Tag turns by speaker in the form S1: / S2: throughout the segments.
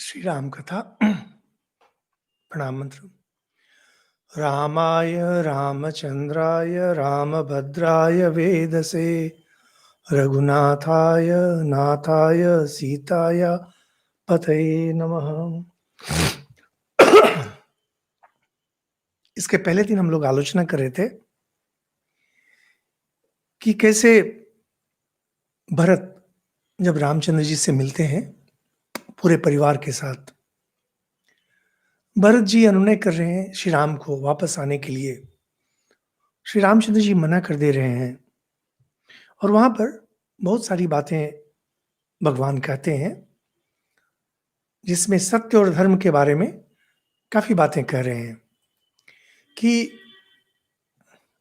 S1: श्री राम कथा प्रणाम मंत्र। रामाय रामचंद्राय रामभद्राय वेदसे रघुनाथाय नाथाय सीताय पतये नमः। इसके पहले दिन हम लोग आलोचना कर रहे थे कि कैसे भरत जब रामचंद्र जी से मिलते हैं पूरे परिवार के साथ, भरत जी अनुनय कर रहे हैं श्री राम को वापस आने के लिए। श्री रामचंद्र जी मना कर दे रहे हैं और वहां पर बहुत सारी बातें भगवान कहते हैं जिसमें सत्य और धर्म के बारे में काफी बातें कह रहे हैं कि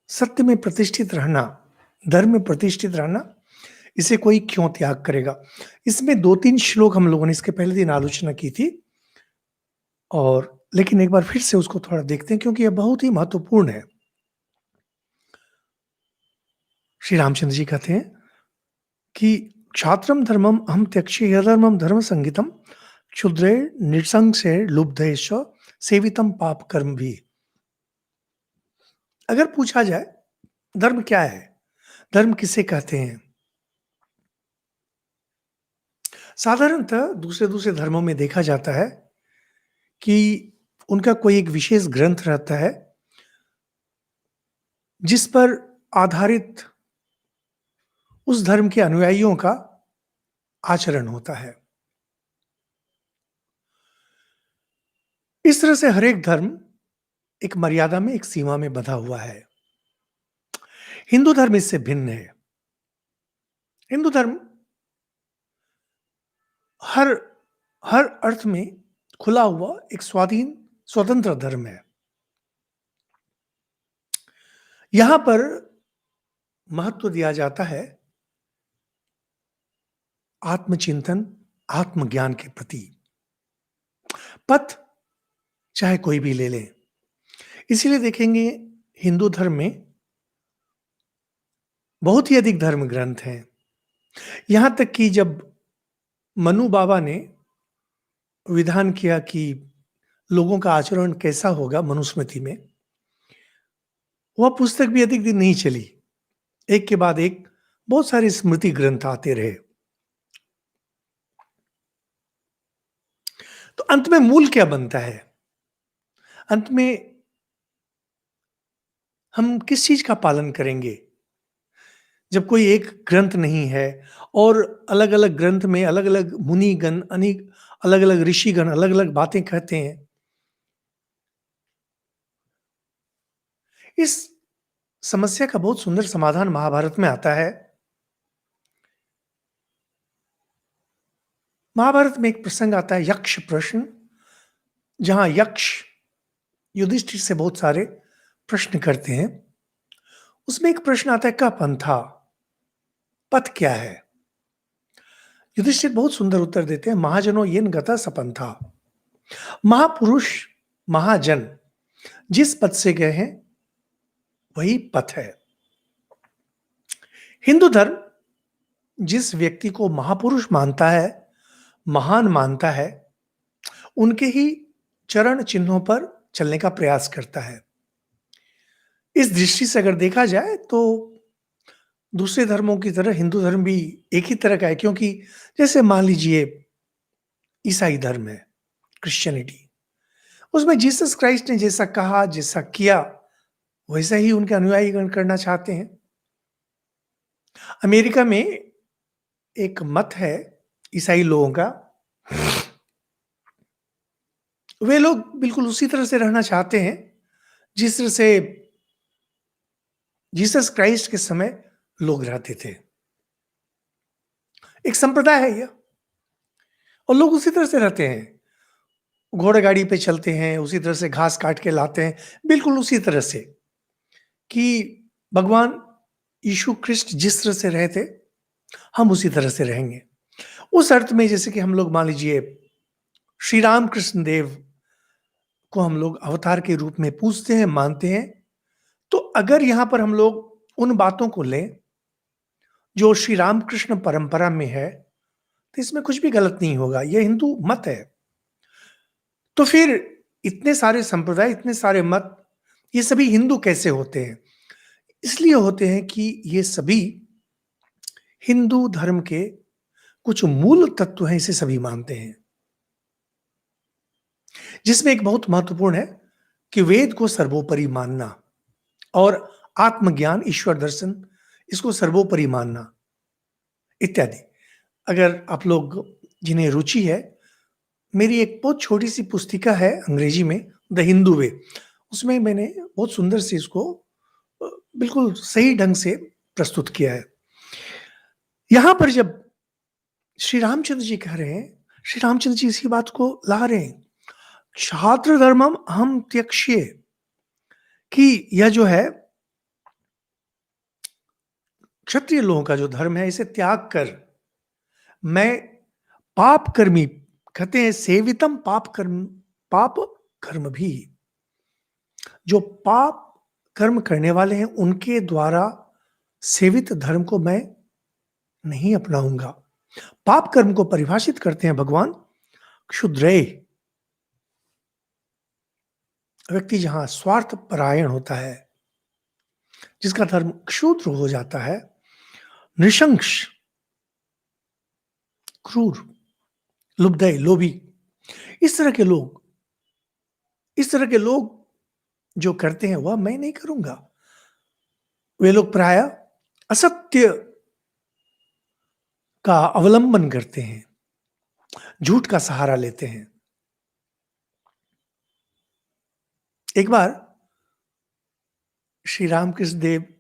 S1: सत्य में प्रतिष्ठित रहना, धर्म में प्रतिष्ठित रहना, इसे कोई क्यों त्याग करेगा। इसमें 2-3 श्लोक हम लोगों ने इसके पहले दिन आलोचना की थी, और लेकिन एक बार फिर से उसको थोड़ा देखते हैं क्योंकि यह बहुत ही महत्वपूर्ण है। श्री रामचंद्र जी कहते हैं कि क्षात्रम धर्मम अहम त्यक्ष्ये यधर्मम धर्म संगीतम क्षुद्रे नृशंसे लुब्धेश सेवितम पाप कर्म भी। अगर पूछा जाए धर्म क्या है, धर्म किसे कहते हैं, साधारणतः दूसरे दूसरे धर्मों में देखा जाता है कि उनका कोई एक विशेष ग्रंथ रहता है जिस पर आधारित उस धर्म के अनुयायियों का आचरण होता है। इस तरह से हर एक धर्म एक मर्यादा में, एक सीमा में बंधा हुआ है। हिंदू धर्म इससे भिन्न है। हिंदू धर्म हर हर अर्थ में खुला हुआ एक स्वाधीन स्वतंत्र धर्म है। यहां पर महत्व दिया जाता है आत्मचिंतन, आत्मज्ञान के प्रति। पथ चाहे कोई भी ले ले। इसीलिए देखेंगे हिंदू धर्म में बहुत ही अधिक धर्म ग्रंथ हैं। यहां तक कि जब मनु बाबा ने विधान किया कि लोगों का आचरण कैसा होगा मनुस्मृति में, वह पुस्तक भी अधिक दिन नहीं चली। एक के बाद एक बहुत सारे स्मृति ग्रंथ आते रहे। तो अंत में मूल क्या बनता है? अंत में हम किस चीज का पालन करेंगे जब कोई एक ग्रंथ नहीं है और अलग अलग ग्रंथ में अलग अलग मुनिगण, अनेक अलग अलग ऋषिगण अलग अलग बातें कहते हैं। इस समस्या का बहुत सुंदर समाधान महाभारत में आता है। महाभारत में एक प्रसंग आता है यक्ष प्रश्न, जहां यक्ष युधिष्ठिर से बहुत सारे प्रश्न करते हैं। उसमें एक प्रश्न आता है का पंथा, पथ क्या है? युधिष्ठिर बहुत सुंदर उत्तर देते हैं, महाजनो येन गता सपंथा। महापुरुष, महाजन जिस पथ से गए हैं वही पथ है। हिंदू धर्म जिस व्यक्ति को महापुरुष मानता है, महान मानता है, उनके ही चरण चिन्हों पर चलने का प्रयास करता है। इस दृष्टि से अगर देखा जाए तो दूसरे धर्मों की तरह हिंदू धर्म भी एक ही तरह का है, क्योंकि जैसे मान लीजिए ईसाई धर्म है, क्रिश्चियनिटी, उसमें जीसस क्राइस्ट ने जैसा कहा, जैसा किया, वैसा ही उनके अनुयायी गण करना चाहते हैं। अमेरिका में एक मत है ईसाई लोगों का, वे लोग बिल्कुल उसी तरह से रहना चाहते हैं जिस तरह से जीसस क्राइस्ट के समय लोग रहते थे। एक संप्रदाय है यह, और लोग उसी तरह से रहते हैं। घोड़े गाड़ी पे चलते हैं, उसी तरह से घास काट के लाते हैं, बिल्कुल उसी तरह से कि भगवान यीशु ख्रिस्ट जिस तरह से रहे थे हम उसी तरह से रहेंगे। उस अर्थ में जैसे कि हम लोग मान लीजिए श्री राम कृष्ण देव को हम लोग अवतार के रूप में पूजते हैं, मानते हैं, तो अगर यहां पर हम लोग उन बातों को लें जो श्री रामकृष्ण परंपरा में है, तो इसमें कुछ भी गलत नहीं होगा। यह हिंदू मत है। तो फिर इतने सारे संप्रदाय, इतने सारे मत, ये सभी हिंदू कैसे होते हैं? इसलिए होते हैं कि ये सभी हिंदू धर्म के कुछ मूल तत्व हैं, इसे सभी मानते हैं। जिसमें एक बहुत महत्वपूर्ण है कि वेद को सर्वोपरि मानना और आत्मज्ञान, ईश्वर दर्शन, इसको सर्वोपरि मानना इत्यादि। अगर आप लोग जिन्हें रुचि है, मेरी एक बहुत छोटी-सी पुस्तिका है अंग्रेजी में, द हिंदू वे, उसमें मैंने बहुत सुंदर से इसको अ, बिल्कुल सही ढंग से प्रस्तुत किया है। यहाँ पर जब श्री रामचंद्र जी कह रहे हैं, श्री रामचंद्र जी इसी बात को ला रहे हैं, क्षात्र धर्मम अहम त्यक्ष्ये, कि यह जो है क्षत्रिय लोगों का जो धर्म है, इसे त्याग कर मैं पाप कर्मी, कहते हैं सेवितम पाप कर्म भी, जो पाप कर्म करने वाले हैं उनके द्वारा सेवित धर्म को मैं नहीं अपनाऊंगा। पाप कर्म को परिभाषित करते हैं भगवान क्षुद्रेय, व्यक्ति जहां स्वार्थ परायण होता है, जिसका धर्म क्षुद्र हो जाता है, नृशंस, क्रूर, लुब्धय, लोभी, इस तरह के लोग, इस तरह के लोग जो करते हैं वह मैं नहीं करूंगा। वे लोग प्राय असत्य का अवलंबन करते हैं, झूठ का सहारा लेते हैं। एक बार श्री रामकृष्ण देव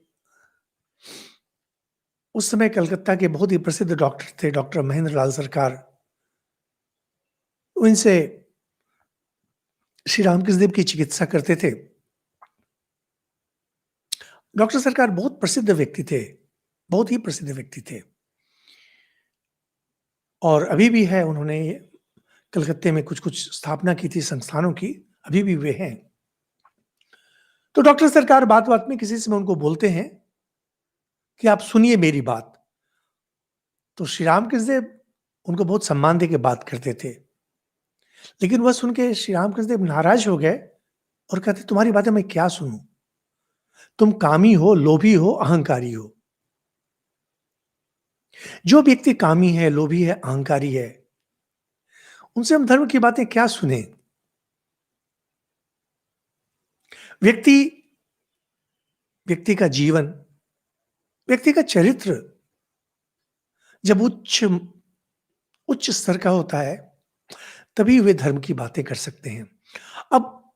S1: उस समय कलकत्ता के बहुत ही प्रसिद्ध डॉक्टर थे, डॉक्टर महेंद्र लाल सरकार। उनसे श्री रामकृष्ण देव की चिकित्सा करते थे। डॉक्टर सरकार बहुत प्रसिद्ध व्यक्ति थे, बहुत ही प्रसिद्ध व्यक्ति थे, और अभी भी है। उन्होंने कलकत्ते में कुछ कुछ स्थापना की थी संस्थानों की, अभी भी वे हैं। तो डॉक्टर सरकार बात बात में किसी समय उनको बोलते हैं कि आप सुनिए मेरी बात। तो श्री रामकृष्ण देव उनको बहुत सम्मान दे के बात करते थे, लेकिन वह सुन के श्री रामकृष्ण देव नाराज हो गए और कहते, तुम्हारी बातें मैं क्या सुनूं? तुम कामी हो, लोभी हो, अहंकारी हो। जो व्यक्ति कामी है, लोभी है, अहंकारी है, उनसे हम धर्म की बातें क्या सुने? व्यक्ति व्यक्ति का जीवन, व्यक्ति का चरित्र जब उच्च उच्च स्तर का होता है, तभी वे धर्म की बातें कर सकते हैं। अब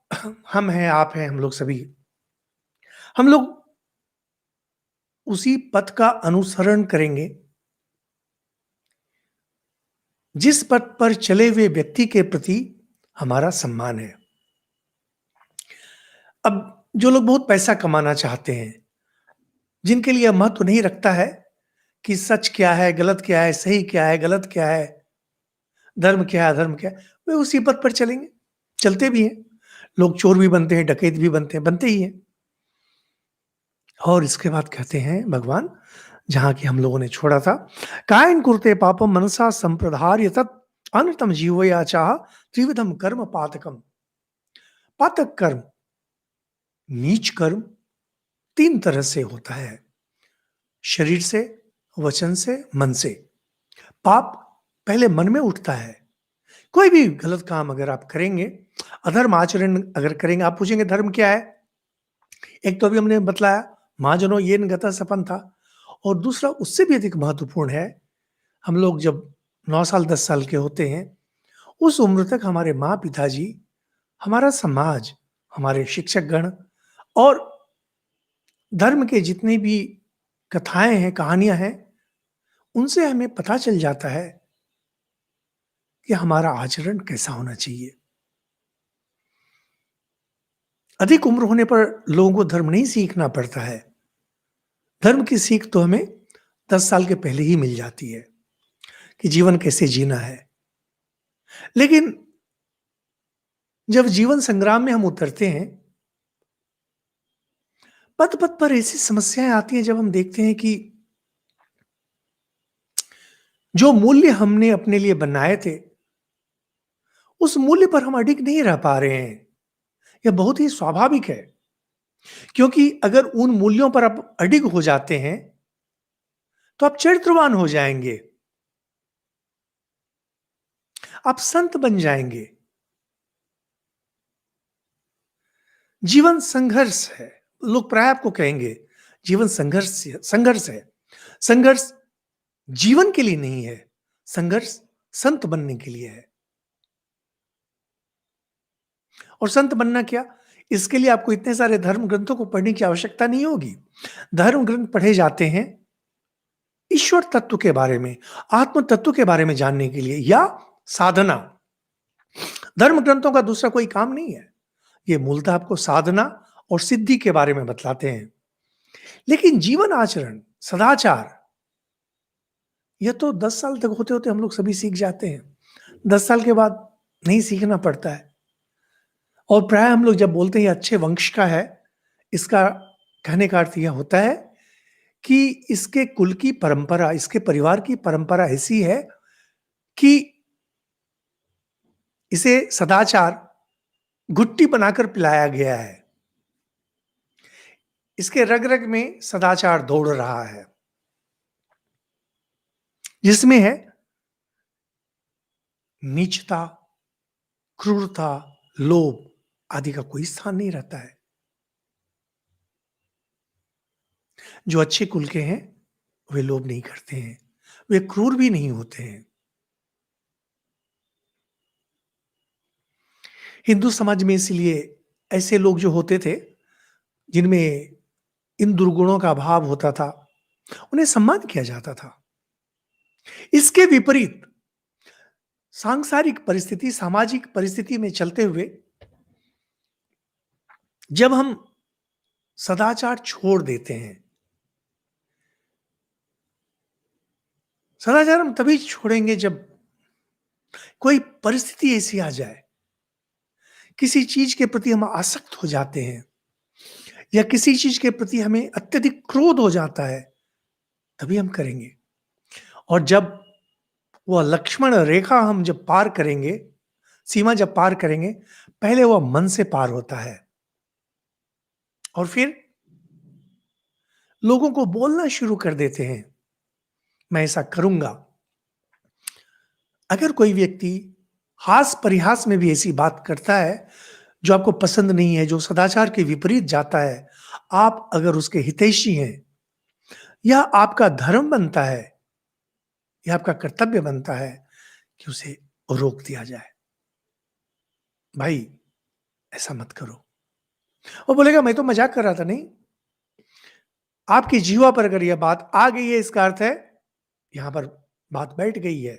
S1: हम हैं, आप हैं, हम लोग सभी, हम लोग उसी पथ का अनुसरण करेंगे जिस पथ पर चले हुए व्यक्ति के प्रति हमारा सम्मान है। अब जो लोग बहुत पैसा कमाना चाहते हैं, जिनके लिए महत्व नहीं रखता है कि सच क्या है, गलत क्या है, सही क्या है, गलत क्या है, धर्म क्या है, अधर्म क्या है, वे उसी पथ पर चलेंगे, चलते भी हैं। लोग चोर भी बनते हैं, डकैत भी बनते हैं, बनते ही हैं। और इसके बाद कहते हैं भगवान, जहां की हम लोगों ने छोड़ा था, कायन कुरते पापम मनसा संप्रदार्य तत् अनृतम जीवया चाह त्रिविधम कर्म पातकम। पातक कर्म, नीच कर्म, तीन तरह से होता है, शरीर से, वचन से, मन से। पाप पहले मन में उठता है। कोई भी गलत काम अगर आप करेंगे, अधर्म आचरण अगर करेंगे, आप पूछेंगे धर्म क्या है? एक तो अभी हमने बतलाया, महाजनो येन गतः सपन था, और दूसरा उससे भी अधिक महत्वपूर्ण है, हम लोग जब 9 साल 10 साल के होते हैं, उस उम्र तक हमारे माँ पिताजी, हमारा समाज, हमारे शिक्षकगण और धर्म के जितनी भी कथाएं हैं, कहानियां हैं, उनसे हमें पता चल जाता है कि हमारा आचरण कैसा होना चाहिए। अधिक उम्र होने पर लोगों को धर्म नहीं सीखना पड़ता है। धर्म की सीख तो हमें 10 साल के पहले ही मिल जाती है कि जीवन कैसे जीना है। लेकिन जब जीवन संग्राम में हम उतरते हैं, पथ पथ पर ऐसी समस्याएं आती हैं, जब हम देखते हैं कि जो मूल्य हमने अपने लिए बनाए थे, उस मूल्य पर हम अडिग नहीं रह पा रहे हैं। यह बहुत ही स्वाभाविक है, क्योंकि अगर उन मूल्यों पर आप अडिग हो जाते हैं, तो आप चरित्रवान हो जाएंगे, आप संत बन जाएंगे। जीवन संघर्ष है। लोग प्राय आपको कहेंगे जीवन संघर्ष संघर्ष है। संघर्ष जीवन के लिए नहीं है, संघर्ष संत बनने के लिए है। और संत बनना क्या, इसके लिए आपको इतने सारे धर्म ग्रंथों को पढ़ने की आवश्यकता नहीं होगी। धर्म ग्रंथ पढ़े जाते हैं ईश्वर तत्व के बारे में, आत्म तत्व के बारे में जानने के लिए, या साधना। धर्म ग्रंथों का दूसरा कोई काम नहीं है। ये मूलतः आपको साधना और सिद्धि के बारे में बतलाते हैं। लेकिन जीवन आचरण, सदाचार, यह तो 10 साल तक होते होते हम लोग सभी सीख जाते हैं। 10 साल के बाद नहीं सीखना पड़ता है। और प्राय हम लोग जब बोलते हैं ये अच्छे वंश का है, इसका कहने का अर्थ यह होता है कि इसके कुल की परंपरा, इसके परिवार की परंपरा ऐसी है कि इसे सदाचार घुट्टी बनाकर पिलाया गया है। इसके रग रग में सदाचार दौड़ रहा है, जिसमें है नीचता, क्रूरता, लोभ आदि का कोई स्थान नहीं रहता है। जो अच्छे कुल के हैं वे लोभ नहीं करते हैं, वे क्रूर भी नहीं होते हैं। हिंदू समाज में इसलिए ऐसे लोग जो होते थे, जिनमें इन दुर्गुणों का अभाव होता था, उन्हें सम्मान किया जाता था। इसके विपरीत सांसारिक परिस्थिति, सामाजिक परिस्थिति में चलते हुए जब हम सदाचार छोड़ देते हैं, सदाचार हम तभी छोड़ेंगे जब कोई परिस्थिति ऐसी आ जाए, किसी चीज के प्रति हम आसक्त हो जाते हैं, या किसी चीज के प्रति हमें अत्यधिक क्रोध हो जाता है, तभी हम करेंगे। और जब वह लक्ष्मण रेखा हम जब पार करेंगे, सीमा जब पार करेंगे, पहले वह मन से पार होता है, और फिर लोगों को बोलना शुरू कर देते हैं, मैं ऐसा करूंगा। अगर कोई व्यक्ति हास परिहास में भी ऐसी बात करता है जो आपको पसंद नहीं है, जो सदाचार के विपरीत जाता है, आप अगर उसके हितैषी हैं, या आपका धर्म बनता है, या आपका कर्तव्य बनता है कि उसे रोक दिया जाए, भाई ऐसा मत करो। वो बोलेगा मैं तो मजाक कर रहा था। नहीं, आपकी जीवा पर अगर यह बात आ गई है, इसका अर्थ है यहां पर बात बैठ गई है।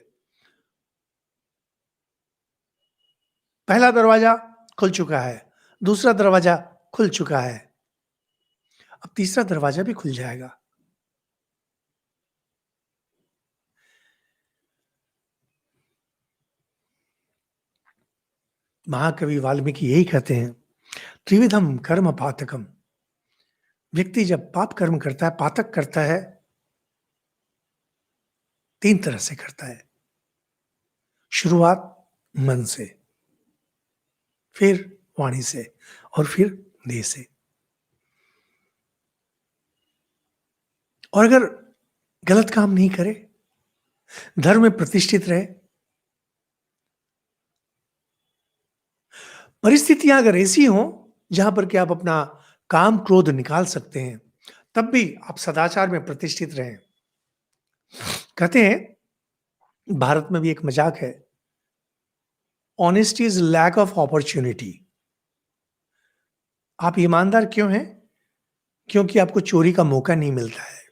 S1: पहला दरवाजा खुल चुका है, दूसरा दरवाजा खुल चुका है, अब तीसरा दरवाजा भी खुल जाएगा। महाकवि वाल्मीकि यही कहते हैं, त्रिविधम कर्म पातकम। व्यक्ति जब पाप कर्म करता है, पातक करता है, 3 तरह से करता है। शुरुआत मन से, फिर वाणी से, और फिर देह से। और अगर गलत काम नहीं करे, धर्म में प्रतिष्ठित रहे, परिस्थितियां अगर ऐसी हो जहां पर कि आप अपना काम क्रोध निकाल सकते हैं, तब भी आप सदाचार में प्रतिष्ठित रहें। कहते हैं भारत में भी एक मजाक है, honesty is lack of opportunity. आप ईमानदार क्यों हैं? क्योंकि आपको चोरी का मौका नहीं मिलता है।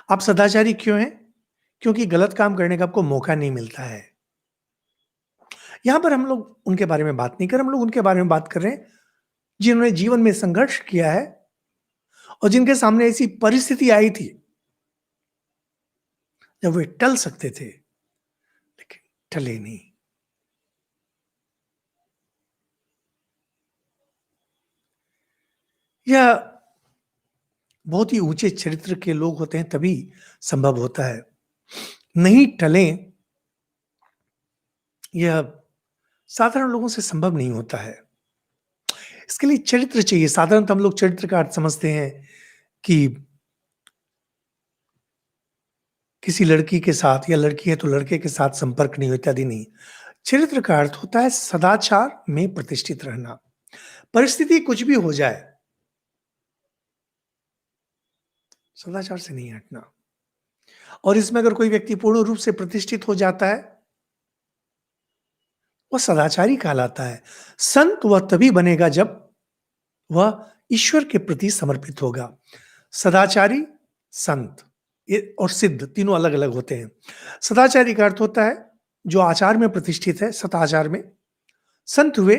S1: आप सदाचारी क्यों हैं? क्योंकि गलत काम करने का आपको मौका नहीं मिलता है। यहां पर हम लोग उनके बारे में बात नहीं कर रहे, हम लोग उनके बारे में बात कर रहे हैं जिन्होंने जीवन में संघर्ष किया है, और जिनके सामने ऐसी परिस्थिति आई थी जब वे टल सकते थे, लेकिन टले नहीं। यह बहुत ही ऊंचे चरित्र के लोग होते हैं, तभी संभव होता है। नहीं टलें, यह साधारण लोगों से संभव नहीं होता है। इसके लिए चरित्र चाहिए। साधारणतः हम लोग चरित्र का अर्थ समझते हैं कि किसी लड़की के साथ या लड़की है तो लड़के के साथ संपर्क नहीं हो, इत्यादि नहीं। चरित्र का अर्थ होता है सदाचार में प्रतिष्ठित रहना। परिस्थिति कुछ भी हो जाए, सदाचार से नहीं हटना। और इसमें अगर कोई व्यक्ति पूर्ण रूप से प्रतिष्ठित हो जाता है, वह सदाचारी कहलाता है। संत वह तभी बनेगा जब वह ईश्वर के प्रति समर्पित होगा। सदाचारी, संत ये और सिद्ध तीनों अलग अलग होते हैं। सदाचारी का अर्थ होता है जो आचार में प्रतिष्ठित है, सदाचार में। संत हुए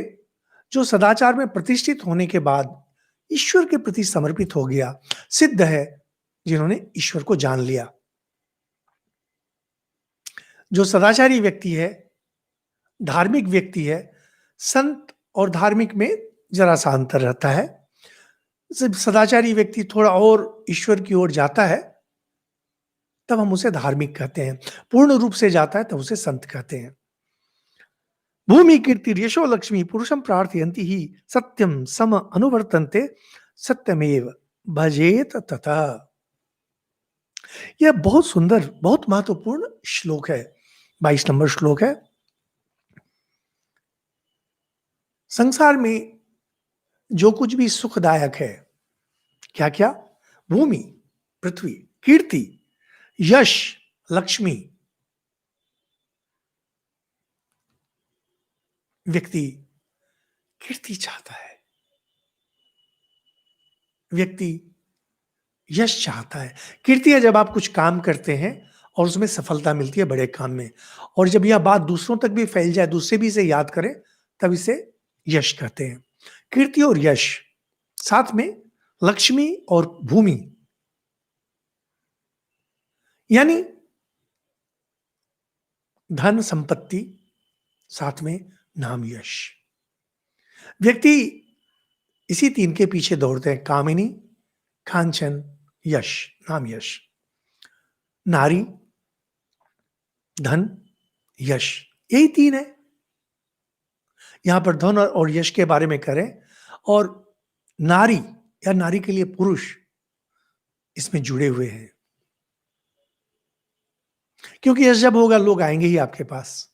S1: जो सदाचार में प्रतिष्ठित होने के बाद ईश्वर के प्रति समर्पित हो गया। सिद्ध है जिन्होंने ईश्वर को जान लिया। जो सदाचारी व्यक्ति है, धार्मिक व्यक्ति है, संत और धार्मिक में जरा सा अंतर रहता है। सदाचारी व्यक्ति थोड़ा और ईश्वर की ओर जाता है, तब हम उसे धार्मिक कहते हैं। पूर्ण रूप से जाता है तब उसे संत कहते हैं। भूमि कीर्ति यशो लक्ष्मी पुरुषम प्रार्थयन्ति ही सत्यम सम अनुवर्तन्ते सत्यमेव भजेत तथा। यह बहुत सुंदर, बहुत महत्वपूर्ण श्लोक है। 22 नंबर श्लोक है। संसार में जो कुछ भी सुखदायक है, क्या क्या? भूमि, पृथ्वी, कीर्ति, यश, लक्ष्मी। व्यक्ति कीर्ति चाहता है, व्यक्ति यश चाहता है। कीर्ति है जब आप कुछ काम करते हैं और उसमें सफलता मिलती है बड़े काम में, और जब यह बात दूसरों तक भी फैल जाए, दूसरे भी इसे याद करें, तब इसे यश कहते हैं। कीर्ति और यश, साथ में लक्ष्मी और भूमि, यानी धन संपत्ति, साथ में नाम यश। व्यक्ति इसी तीन के पीछे दौड़ते हैं। कामिनी, कांचन, यश, नाम यश। नारी, धन, यश, यही तीन है। यहां पर धन और यश के बारे में करें, और नारी या नारी के लिए पुरुष इसमें जुड़े हुए हैं, क्योंकि यश जब होगा लोग आएंगे ही आपके पास।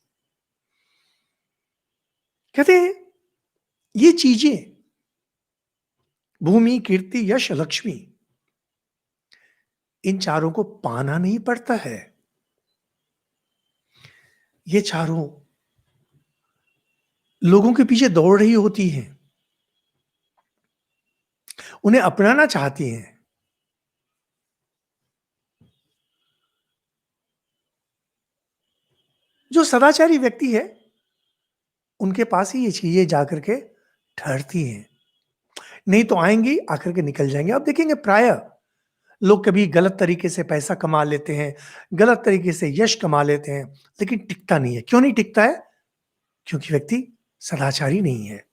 S1: कहते हैं ये चीजें, भूमि, कीर्ति, यश, लक्ष्मी, इन चारों को पाना नहीं पड़ता है। ये चारों लोगों के पीछे दौड़ रही होती हैं, उन्हें अपनाना चाहती हैं। जो सदाचारी व्यक्ति है, उनके पास ही ये चीजें जाकर के ठहरती हैं। नहीं तो आएंगी, आकर के निकल जाएंगे। आप देखेंगे प्राय लोग कभी गलत तरीके से पैसा कमा लेते हैं, गलत तरीके से यश कमा लेते हैं, लेकिन टिकता नहीं है। क्यों नहीं टिकता है? क्योंकि व्यक्ति सदाचारी नहीं है।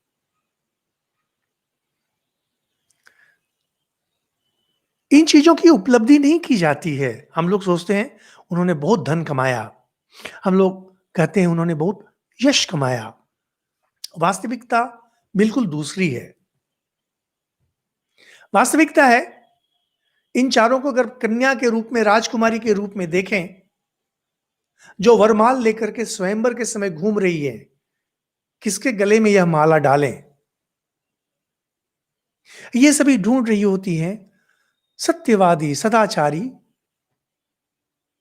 S1: इन चीजों की उपलब्धि नहीं की जाती है। हम लोग सोचते हैं उन्होंने बहुत धन कमाया, हम लोग कहते हैं उन्होंने बहुत यश कमाया। वास्तविकता बिल्कुल दूसरी है। वास्तविकता है, इन चारों को अगर कन्या के रूप में, राजकुमारी के रूप में देखें, जो वरमाल लेकर के स्वयंवर के समय घूम रही है, किसके गले में यह माला डालें, ये सभी ढूंढ रही होती हैं सत्यवादी, सदाचारी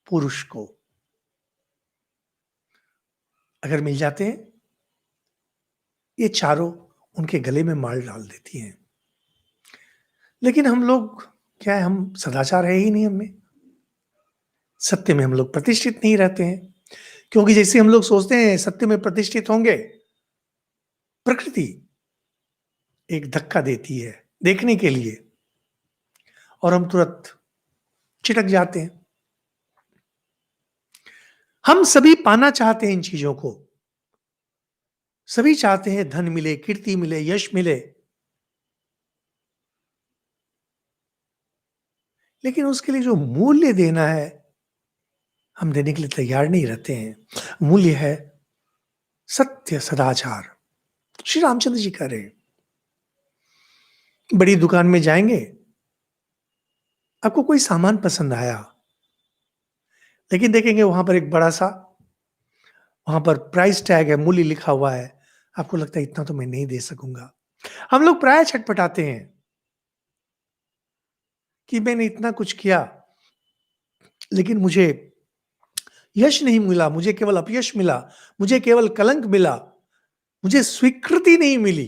S1: पुरुष को। अगर मिल जाते हैं, ये चारों उनके गले में माल डाल देती हैं। लेकिन हम लोग क्या है, हम सदाचार है ही नहीं हमें। सत्य में हम लोग प्रतिष्ठित नहीं रहते हैं, क्योंकि जैसे हम लोग सोचते हैं सत्य में प्रतिष्ठित होंगे, प्रकृति एक धक्का देती है देखने के लिए, और हम तुरंत चिटक जाते हैं। हम सभी पाना चाहते हैं इन चीजों को। सभी चाहते हैं धन मिले, कीर्ति मिले, यश मिले, लेकिन उसके लिए जो मूल्य देना है, हम देने के लिए तैयार नहीं रहते हैं। मूल्य है सत्य, सत्य सदाचार। श्री रामचंद्र जी कह रहे हैं, बड़ी दुकान में जाएंगे, आपको कोई सामान पसंद आया, लेकिन देखेंगे वहां पर एक बड़ा सा, वहां पर प्राइस टैग है, मूल्य लिखा हुआ है, आपको लगता है इतना तो मैं नहीं दे सकूंगा। हम लोग प्राय छटपटाते हैं कि मैंने इतना कुछ किया, लेकिन मुझे यश नहीं मिला, मुझे केवल अपयश मिला, मुझे केवल कलंक मिला, मुझे स्वीकृति नहीं मिली।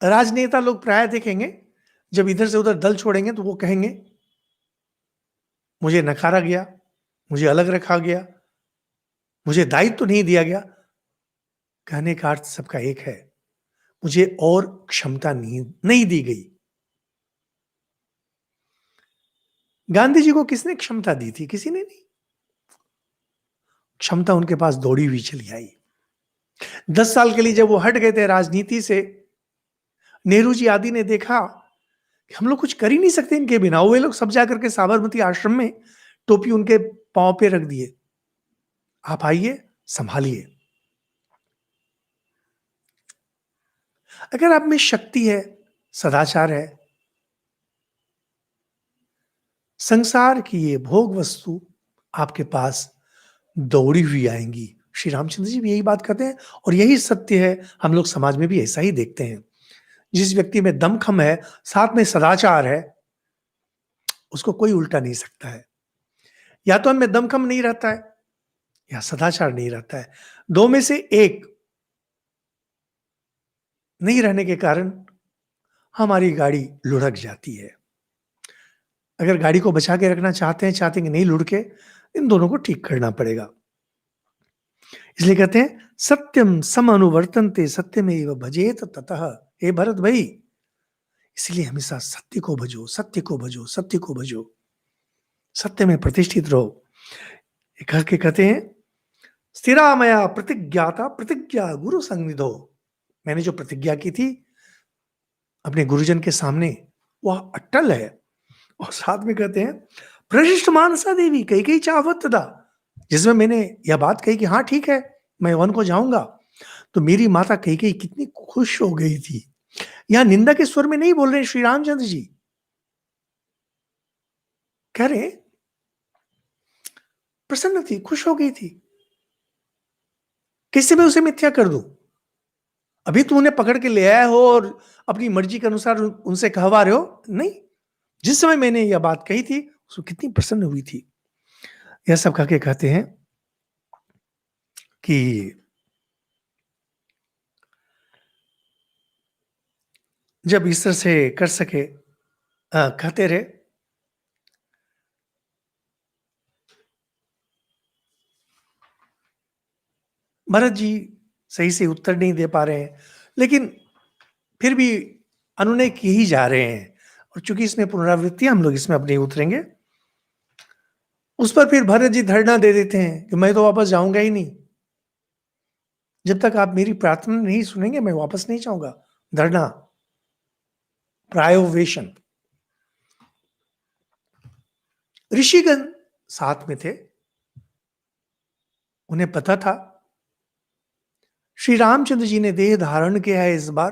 S1: राजनेता लोग प्राय देखेंगे, जब इधर से उधर दल छोड़ेंगे तो वो कहेंगे मुझे नकारा गया, मुझे अलग रखा गया, मुझे दायित्व तो नहीं दिया गया। कहने का अर्थ सबका एक है, मुझे और क्षमता नहीं दी गई। गांधी जी को किसने क्षमता दी थी? किसी ने नहीं। क्षमता उनके पास दौड़ी हुई चली आई। 10 साल के लिए जब वो हट गए थे राजनीति से, नेहरू जी आदि ने देखा कि हम लोग कुछ कर ही नहीं सकते इनके बिना। वे लोग सब जाकर के साबरमती आश्रम में टोपी उनके पांव पे रख दिए, आप आइए संभालिए। अगर आप में शक्ति है, सदाचार है, संसार की ये भोग वस्तु आपके पास दौड़ी हुई आएंगी। श्री रामचंद्र जी भी यही बात करते हैं और यही सत्य है। हम लोग समाज में भी ऐसा ही देखते हैं। जिस व्यक्ति में दमखम है, साथ में सदाचार है, उसको कोई उल्टा नहीं सकता है। या तो हमें दमखम नहीं रहता है या सदाचार नहीं रहता है, दो में से एक नहीं रहने के कारण हमारी गाड़ी लुढ़क जाती है। अगर गाड़ी को बचा के रखना चाहते हैं कि नहीं लुढ़के, इन दोनों को ठीक करना पड़ेगा। इसलिए कहते हैं सत्यम सम अनुवर्तनते सत्यमेव भजेत ततः। हे भरत भाई, इसलिए हमेशा सत्य को भजो, सत्य को भजो, सत्य को भजो, सत्य में प्रतिष्ठित रहो। कह के कहते हैं स्थिरा मया प्रतिज्ञाता प्रतिज्ञा गुरु संनिधो। मैंने जो प्रतिज्ञा की थी अपने गुरुजन के सामने, वह अटल है। और साथ में कहते हैं प्रशिष्ट मानसा देवी कई कई चाहवत दा, जिसमें मैंने यह बात कही कि हाँ ठीक है मैं वन को जाऊंगा, तो मेरी माता कई कई कितनी खुश हो गई थी। यहां निंदा के स्वर में नहीं बोल रहे श्री रामचंद्र जी, कह रहे प्रसन्न थी, खुश हो गई थी। कैसे मैं उसे मिथ्या कर दूं? अभी तुम उन्हें पकड़ के ले आए हो और अपनी मर्जी के अनुसार उनसे कहवा रहे हो? नहीं, जिस समय मैंने यह बात कही थी उसको कितनी प्रसन्न हुई थी। यह सब कह के कहते हैं कि जब इस तरह से कर सके, कहते रहे। भरत जी सही से उत्तर नहीं दे पा रहे हैं, लेकिन फिर भी अनुनय किए ही जा रहे हैं। और चूंकि इसमें पुनरावृत्ति हम लोग इसमें अपने उतरेंगे, उस पर फिर भरत जी धरना दे देते हैं कि मैं तो वापस जाऊंगा ही नहीं, जब तक आप मेरी प्रार्थना नहीं सुनेंगे मैं वापस नहीं जाऊंगा। धरना, प्रायोवेशन। ऋषिगण साथ में थे, उन्हें पता था श्री रामचंद्र जी ने देह धारण किया है इस बार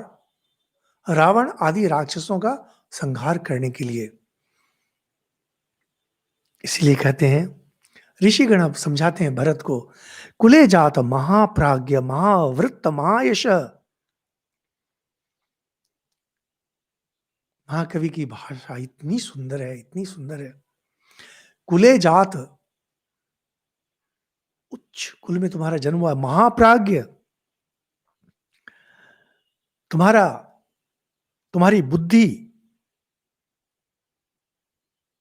S1: रावण आदि राक्षसों का संहार करने के लिए। इसलिए कहते हैं ऋषिगण अब समझाते हैं भरत को, कुले जात महाप्राज्ञ महावृत्त महायश। महाकवि की भाषा इतनी सुंदर है, इतनी सुंदर है। कुले जात, उच्च कुल में तुम्हारा जन्म हुआ, महाप्राज्ञ, तुम्हारी बुद्धि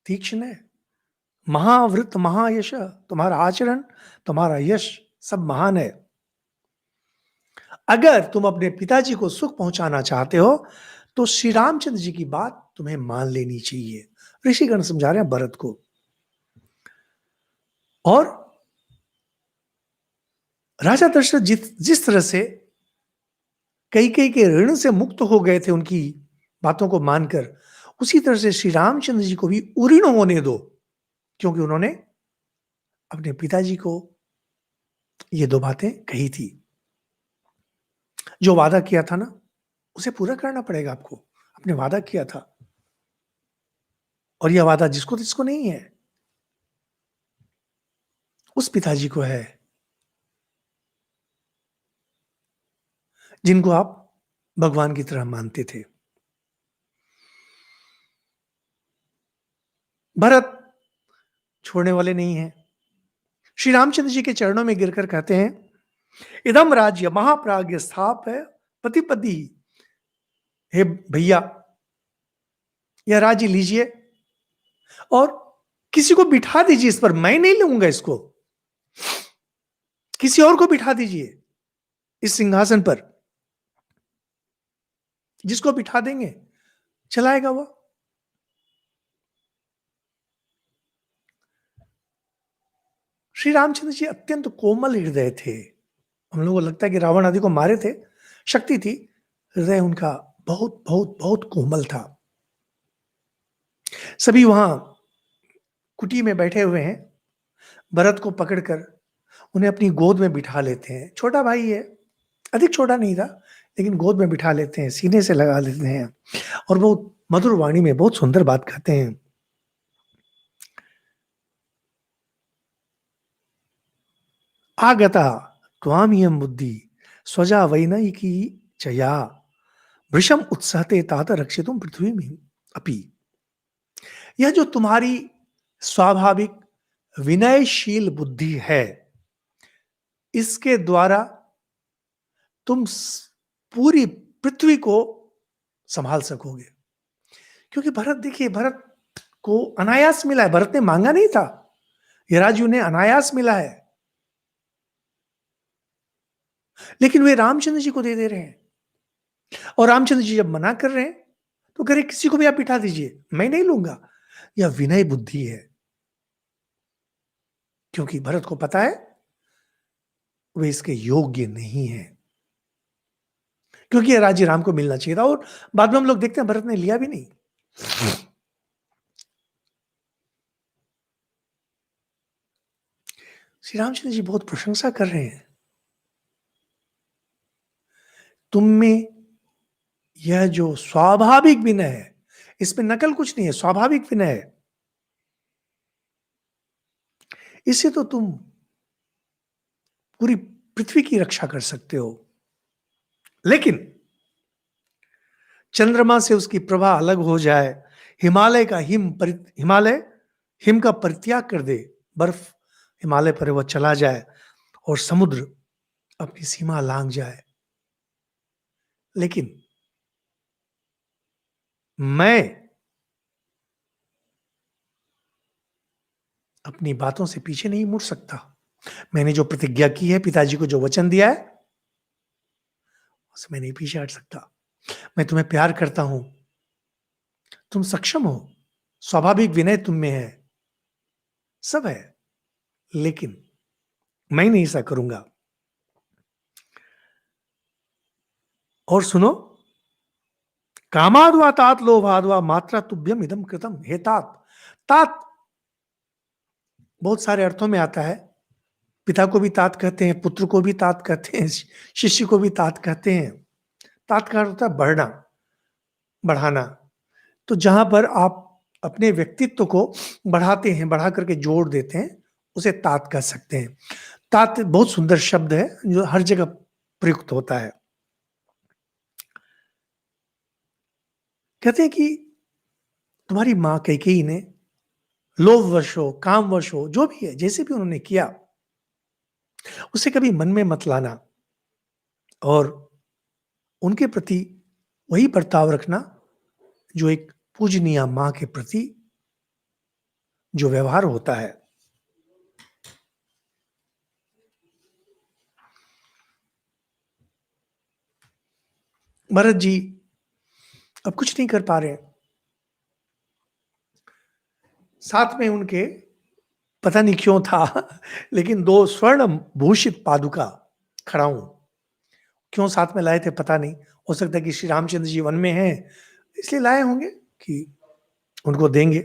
S1: तीक्ष्ण है, महावृत्त महायश, तुम्हारा आचरण, तुम्हारा यश सब महान है। अगर तुम अपने पिताजी को सुख पहुंचाना चाहते हो तो श्री रामचंद्र जी की बात तुम्हें मान लेनी चाहिए। ऋषिगण समझा रहे हैं भरत को। और राजा दशरथ जिस तरह से कई के ऋण से मुक्त हो गए थे उनकी बातों को मानकर, उसी तरह से श्री रामचंद्र जी को भी उऋण होने दो, क्योंकि उन्होंने अपने पिताजी को ये दो बातें कही थी। जो वादा किया था ना, उसे पूरा करना पड़ेगा आपको। आपने वादा किया था, और यह वादा जिसको जिसको नहीं है, उस पिताजी को है जिनको आप भगवान की तरह मानते थे। भरत छोड़ने वाले नहीं हैं। श्री रामचंद्र जी के चरणों में गिरकर कहते हैं, इदम राज्य महाप्राज्य स्थाप है पतिपति। हे भैया, यह राज्य लीजिए और किसी को बिठा दीजिए इस पर, मैं नहीं लूंगा इसको। किसी और को बिठा दीजिए इस सिंहासन पर। जिसको बिठा देंगे चलाएगा वो। श्री रामचंद्र जी अत्यंत कोमल हृदय थे। हम लोगों को लगता है कि रावण आदि को मारे थे, शक्ति थी, हृदय उनका बहुत बहुत बहुत कोमल था। सभी वहां कुटी में बैठे हुए हैं। भरत को पकड़कर उन्हें अपनी गोद में बिठा लेते हैं। छोटा भाई है, अधिक छोटा नहीं था, लेकिन गोद में बिठा लेते हैं, सीने से लगा लेते हैं और बहुत मधुर वाणी में बहुत सुंदर बात कहते हैं। आगता त्वामियम बुद्धि स्वजा वैनयिकी चया वृषम उत्सहते तात रक्षितुम पृथ्वी में अपि। यह जो तुम्हारी स्वाभाविक विनयशील बुद्धि है, इसके द्वारा तुम पूरी पृथ्वी को संभाल सकोगे। क्योंकि भरत, देखिए, भरत को अनायास मिला है। भरत ने मांगा नहीं था, यह राज्य उन्हें अनायास मिला है, लेकिन वे रामचंद्र जी को दे रहे हैं। और रामचंद्र जी जब मना कर रहे हैं तो कह रहे किसी को भी आप बिठा दीजिए, मैं नहीं लूंगा। यह विनय बुद्धि है, क्योंकि भरत को पता है वे इसके योग्य नहीं है, क्योंकि यह राज्य राम को मिलना चाहिए था। और बाद में हम लोग देखते हैं भरत ने लिया भी नहीं। श्री रामचंद्र जी बहुत प्रशंसा कर रहे हैं, तुम में यह जो स्वाभाविक विनय है, इसमें नकल कुछ नहीं है, स्वाभाविक विनय है, इससे तो तुम पूरी पृथ्वी की रक्षा कर सकते हो। लेकिन चंद्रमा से उसकी प्रभा अलग हो जाए, हिमालय का हिमालय हिम का परित्याग कर दे, बर्फ हिमालय पर वह चला जाए और समुद्र अपनी सीमा लांघ जाए, लेकिन मैं अपनी बातों से पीछे नहीं मुड़ सकता। मैंने जो प्रतिज्ञा की है, पिताजी को जो वचन दिया है, उससे मैं नहीं पीछे हट सकता। मैं तुम्हें प्यार करता हूं, तुम सक्षम हो, स्वाभाविक विनय तुम में है, सब है, लेकिन मैं नहीं ऐसा करूंगा। और सुनो, कामाद्वा तात लोभाद्वा मात्रा तुभ्यम इदम कृतम। हे तात, तात बहुत सारे अर्थों में आता है। पिता को भी तात कहते हैं, पुत्र को भी तात कहते हैं, शिष्य को भी तात कहते हैं। तात का अर्थ होता है बढ़ना, बढ़ाना। तो जहां पर आप अपने व्यक्तित्व को बढ़ाते हैं, बढ़ा करके जोड़ देते हैं, उसे तात कह सकते हैं। तात बहुत सुंदर शब्द है जो हर जगह प्रयुक्त होता है। कहते हैं कि तुम्हारी मां कैकेयी ने लोभवश हो, कामवश हो, जो भी है, जैसे भी उन्होंने किया, उसे कभी मन में मत लाना और उनके प्रति वही बर्ताव रखना जो एक पूजनीय मां के प्रति जो व्यवहार होता है। भरत जी अब कुछ नहीं कर पा रहे। साथ में उनके, पता नहीं क्यों था, लेकिन दो स्वर्ण भूषित पादुका खड़ाऊं क्यों साथ में लाए थे पता नहीं। हो सकता है कि श्री रामचंद्र जी वन में हैं, इसलिए लाए होंगे कि उनको देंगे।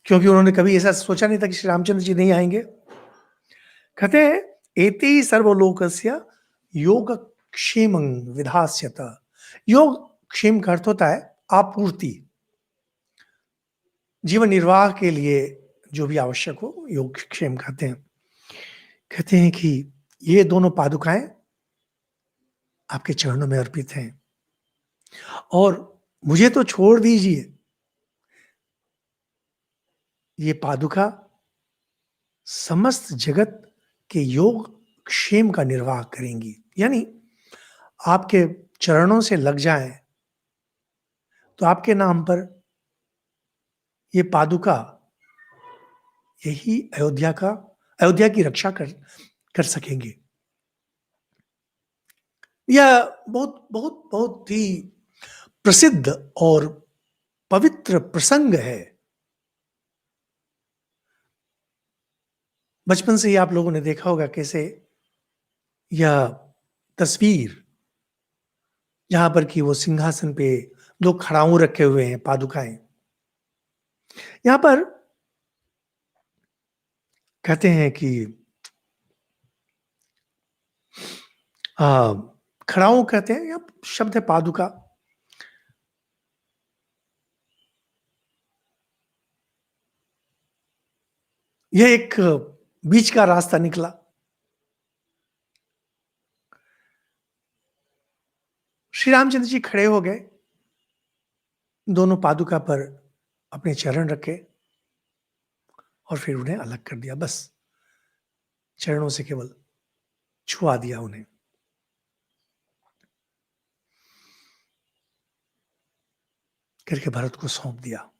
S1: क्योंकि उन्होंने कभी ऐसा सोचा नहीं था कि श्री रामचंद्र जी नहीं आएंगे। कहते हैं एति सर्वलोकस्य योग क्षेम विधास्यत। योग क्षेम का अर्थ होता है आपूर्ति, जीवन निर्वाह के लिए जो भी आवश्यक हो, योग क्षेम कहते हैं। कहते हैं कि ये दोनों पादुकाएं आपके चरणों में अर्पित हैं, और मुझे तो छोड़ दीजिए, ये पादुका समस्त जगत के योग क्षेम का निर्वाह करेंगी। यानी आपके चरणों से लग जाएं तो आपके नाम पर ये पादुका यही अयोध्या की रक्षा कर सकेंगे। यह बहुत बहुत बहुत ही प्रसिद्ध और पवित्र प्रसंग है। बचपन से ही आप लोगों ने देखा होगा कैसे यह तस्वीर, जहां पर कि वो सिंहासन पे दो खड़ाऊ रखे हुए हैं, पादुकाएं, यहां पर कहते हैं कि खड़ाऊ कहते हैं, या शब्द है पादुका। यह एक बीच का रास्ता निकला। श्री रामचंद्र जी खड़े हो गए, दोनों पादुका पर अपने चरण रखे और फिर उन्हें अलग कर दिया। बस चरणों से केवल छुआ दिया उन्हें। करके भरत को सौंप दिया।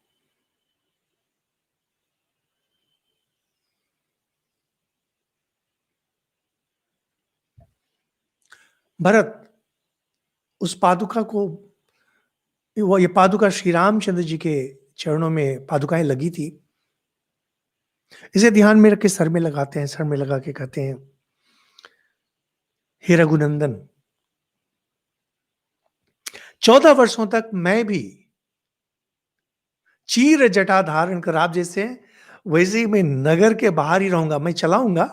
S1: भरत उस पादुका को, वो ये पादुका श्री रामचंद्र जी के चरणों में पादुकाएं लगी थी, इसे ध्यान में रख के सर में लगाते हैं। सर में लगा के कहते हैं, हे रघुनंदन, 14 वर्षों तक मैं भी चीर जटा धारण कर, आप जैसे वैसे ही मैं नगर के बाहर ही रहूंगा, मैं चलाऊंगा,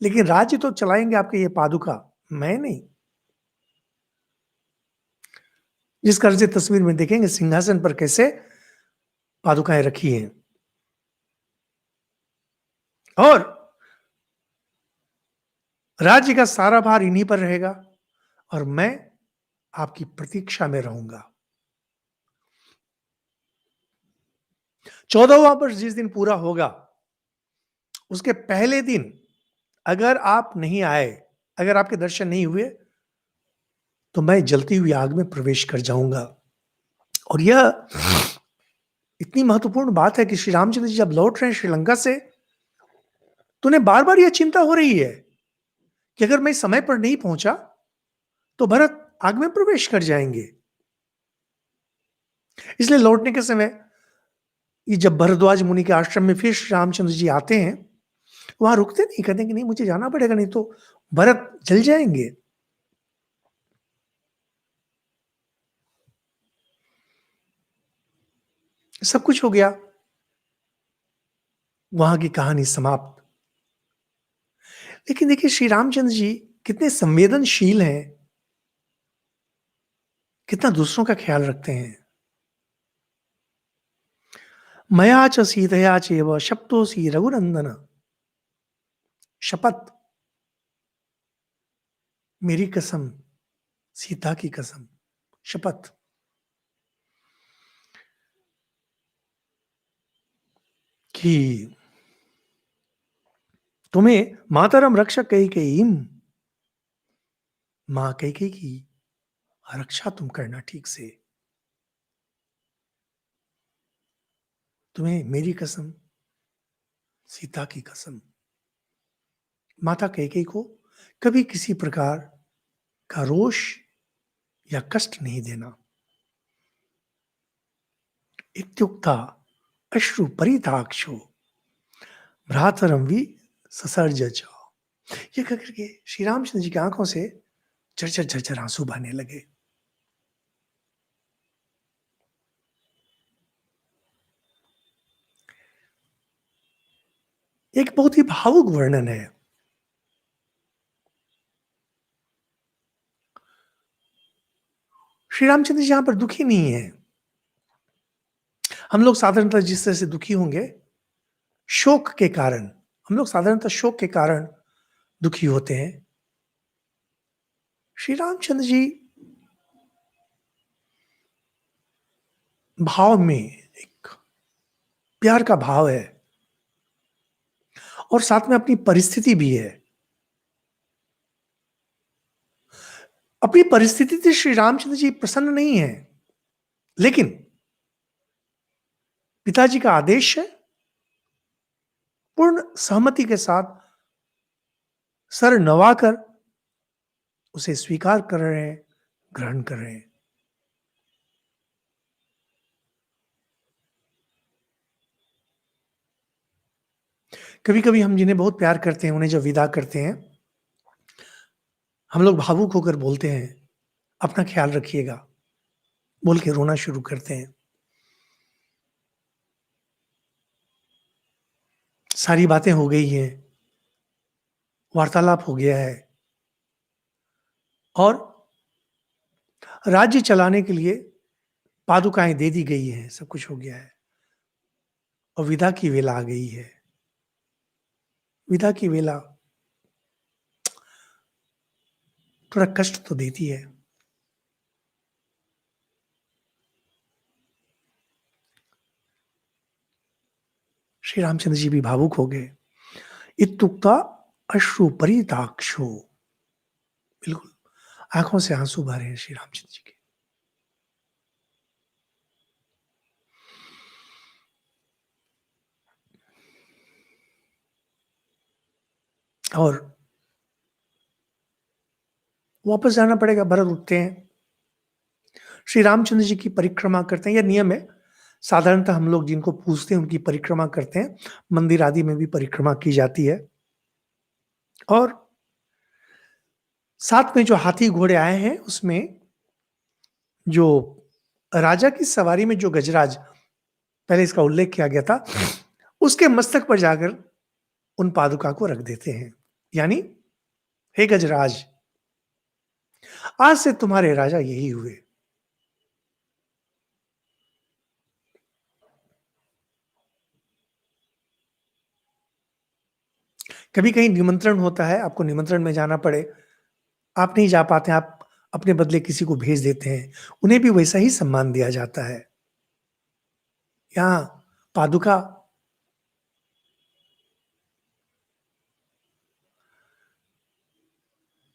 S1: लेकिन राज्य तो चलाएंगे आपके ये पादुका, मैं नहीं। जिस कारण से तस्वीर में देखेंगे सिंहासन पर कैसे पादुकाएं रखी हैं, और राज्य का सारा भार इन्हीं पर रहेगा, और मैं आपकी प्रतीक्षा में रहूंगा। 14वां वर्ष जिस दिन पूरा होगा, उसके पहले दिन अगर आप नहीं आए, अगर आपके दर्शन नहीं हुए, तो मैं जलती हुई आग में प्रवेश कर जाऊंगा। और यह इतनी महत्वपूर्ण बात है कि श्री रामचंद्र जी जब लौट रहे हैं श्रीलंका से, तो उन्हें बार बार यह चिंता हो रही है कि अगर मैं समय पर नहीं पहुंचा तो भरत आग में प्रवेश कर जाएंगे। इसलिए लौटने के समय ये जब भरद्वाज मुनि के आश्रम में फिर श्री रामचंद्र जी आते हैं, वहां रुकते नहीं, कहते कि नहीं मुझे जाना पड़ेगा, नहीं तो भरत जल जाएंगे। सब कुछ हो गया, वहां की कहानी समाप्त। लेकिन देखिए श्री रामचंद्र जी कितने संवेदनशील हैं, कितना दूसरों का ख्याल रखते हैं। मया च सीतया चेव शप्तोसी रघुनंदन, शपथ, मेरी कसम, सीता की कसम, शपथ, कि तुम्हें मातरम रक्षक कैकेयी, मां कैकेयी की रक्षा तुम करना ठीक से। तुम्हें मेरी कसम, सीता की कसम, माता कैकेयी को कभी किसी प्रकार का रोष या कष्ट नहीं देना। इत्युक्ता अश्रु परिताक्षो भ्रातरम भी ससर्ज। ये कहकर के श्री रामचंद्र जी की आंखों से झरझर झरझर आंसू बहने लगे। एक बहुत ही भावुक वर्णन है। श्री रामचंद्र जी यहां पर दुखी नहीं है। हम लोग साधारणतः जिस तरह से दुखी होंगे, शोक के कारण, हम लोग साधारणतः शोक के कारण दुखी होते हैं। श्री रामचंद्र जी भाव में एक प्यार का भाव है, और साथ में अपनी परिस्थिति भी है। अपनी परिस्थिति से श्री रामचंद्र जी प्रसन्न नहीं है, लेकिन पिताजी का आदेश है, पूर्ण सहमति के साथ सर नवाकर उसे स्वीकार कर रहे हैं, ग्रहण कर रहे हैं। कभी कभी हम जिन्हें बहुत प्यार करते हैं, उन्हें जब विदा करते हैं, हम लोग भावुक होकर बोलते हैं, अपना ख्याल रखिएगा, बोल के रोना शुरू करते हैं। सारी बातें हो गई हैं, वार्तालाप हो गया है, और राज्य चलाने के लिए पादुकाएं दे दी गई हैं, सब कुछ हो गया है, और विदा की वेला आ गई है। विदा की वेला थोड़ा कष्ट तो देती है। श्री रामचंद्र जी भी भावुक हो गए। इत्युक्ता अश्रु परिताक्षो, बिल्कुल आंखों से आंसू बह रहे हैं श्री रामचंद्र जी के। और वापस जाना पड़ेगा। भरत उठते हैं, श्री रामचंद्र जी की परिक्रमा करते हैं। यह नियम है, साधारणतः हम लोग जिनको पूजते हैं उनकी परिक्रमा करते हैं। मंदिर आदि में भी परिक्रमा की जाती है। और साथ में जो हाथी घोड़े आए हैं, उसमें जो राजा की सवारी में जो गजराज, पहले इसका उल्लेख किया गया था, उसके मस्तक पर जाकर उन पादुका को रख देते हैं। यानी, हे गजराज, आज से तुम्हारे राजा यही हुए। कभी कहीं निमंत्रण होता है, आपको निमंत्रण में जाना पड़े, आप नहीं जा पाते, आप अपने बदले किसी को भेज देते हैं, उन्हें भी वैसा ही सम्मान दिया जाता है। यहां पादुका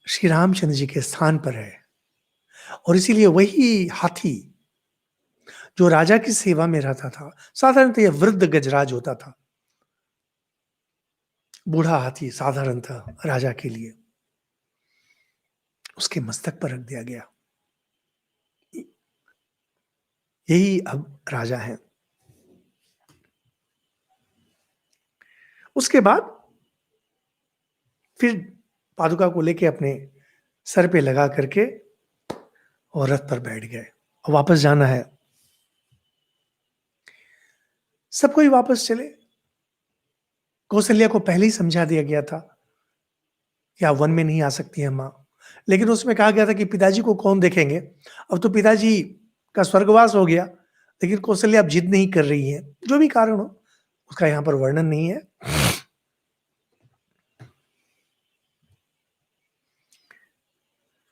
S1: श्री रामचंद्र जी के स्थान पर है, और इसीलिए वही हाथी जो राजा की सेवा में रहता था, साधारणतः यह वृद्ध गजराज होता था, बूढ़ा हाथी साधारणतः राजा के लिए, उसके मस्तक पर रख दिया गया। यही अब राजा है। उसके बाद फिर पादुका को लेके अपने सर पे लगा करके और रथ पर बैठ गए, और वापस जाना है। सब कोई वापस चले। कौशल्या को पहले ही समझा दिया गया था कि आप वन में नहीं आ सकती हैं मां, लेकिन उसमें कहा गया था कि पिताजी को कौन देखेंगे। अब तो पिताजी का स्वर्गवास हो गया, लेकिन कौशल्या अब जिद नहीं कर रही है, जो भी कारण हो उसका यहां पर वर्णन नहीं है।